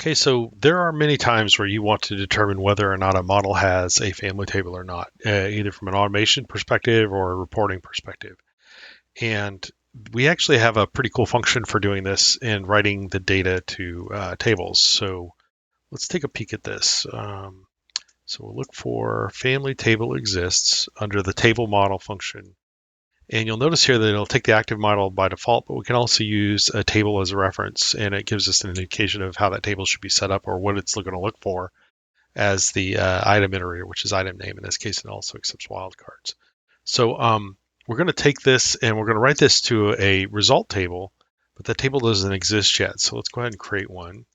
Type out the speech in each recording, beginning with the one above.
Okay, so there are many times where you want to determine whether or not a model has a family table or not, either from an automation perspective or a reporting perspective. And we actually have a pretty cool function for doing this in writing the data to tables. So let's take a peek at this. So we'll look for family table exists under the table model function. And you'll notice here that it'll take the active model by default, but we can also use a table as a reference, and it gives us an indication of how that table should be set up or what it's going to look for as the item iterator, which is item name. In this case, it also accepts wildcards. So we're going to take this and we're going to write this to a result table, but that table doesn't exist yet. So let's go ahead and create one.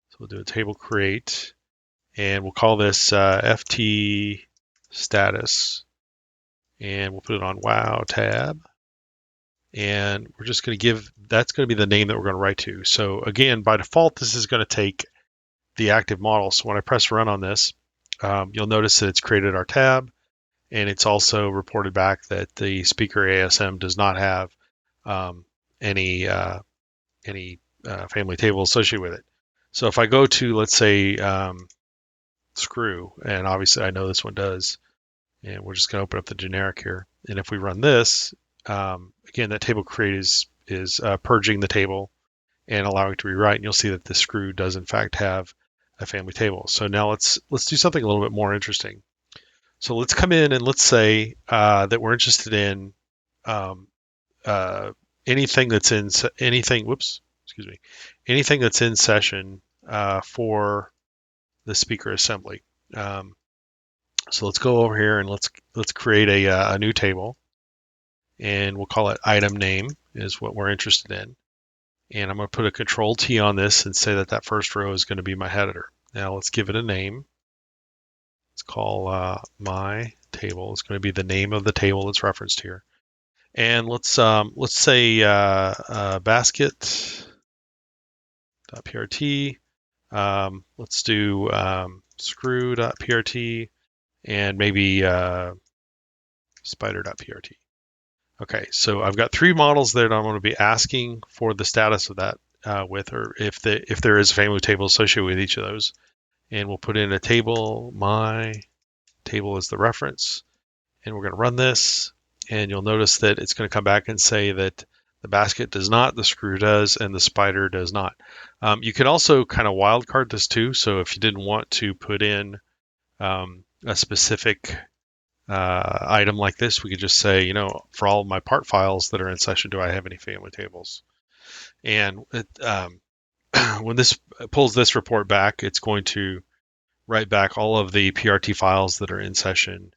So we'll do a table create, and we'll call this FT status, and we'll put it on wow tab. And we're just going to give, that's going to be the name that we're going to write to. So again, by default, this is going to take the active model. So when I press run on this, you'll notice that it's created our tab, and it's also reported back that the speaker ASM does not have any family table associated with it. So if I go to, let's say, screw, and obviously I know this one does, and we're just going to open up the generic here. And if we run this, again, that table create is purging the table and allowing it to rewrite. And you'll see that the screw does in fact have a family table. So now let's do something a little bit more interesting. So let's come in and let's say that we're interested in anything that's in anything. Whoops, excuse me. Anything that's in session for the speaker assembly. So let's go over here and let's create a new table, and we'll call it item name is what we're interested in. And I'm going to put a control T on this and say that that first row is going to be my header. Now let's give it a name. Let's call my table. It's going to be the name of the table that's referenced here. And let's say basket.prt. Let's do screw.prt and maybe spider.prt. Okay, so I've got three models that I'm going to be asking for the status of that with, or if there is a family table associated with each of those. And we'll put in a table. My table is the reference, and we're going to run this. And you'll notice that it's going to come back and say that the basket does not, the screw does, and the spider does not. You can also kind of wildcard this too. So if you didn't want to put in a specific item like this, we could just say, for all of my part files that are in session, do I have any family tables? And when this pulls this report back, it's going to write back all of the PRT files that are in session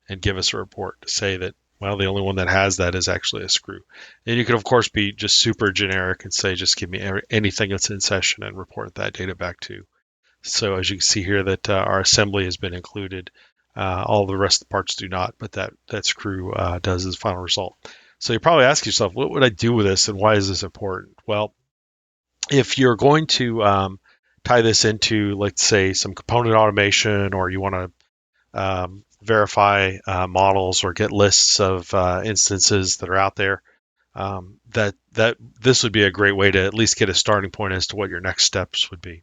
and give us a report to say that, well, the only one that has that is actually a screw. And you could, of course, be just super generic and say, just give me anything that's in session and report that data back to. So as you can see here that our assembly has been included. All the rest of the parts do not, but that screw does as a final result. So you probably ask yourself, what would I do with this and why is this important? Well, if you're going to tie this into, let's say, some component automation, or you want to verify models or get lists of instances that are out there, that this would be a great way to at least get a starting point as to what your next steps would be.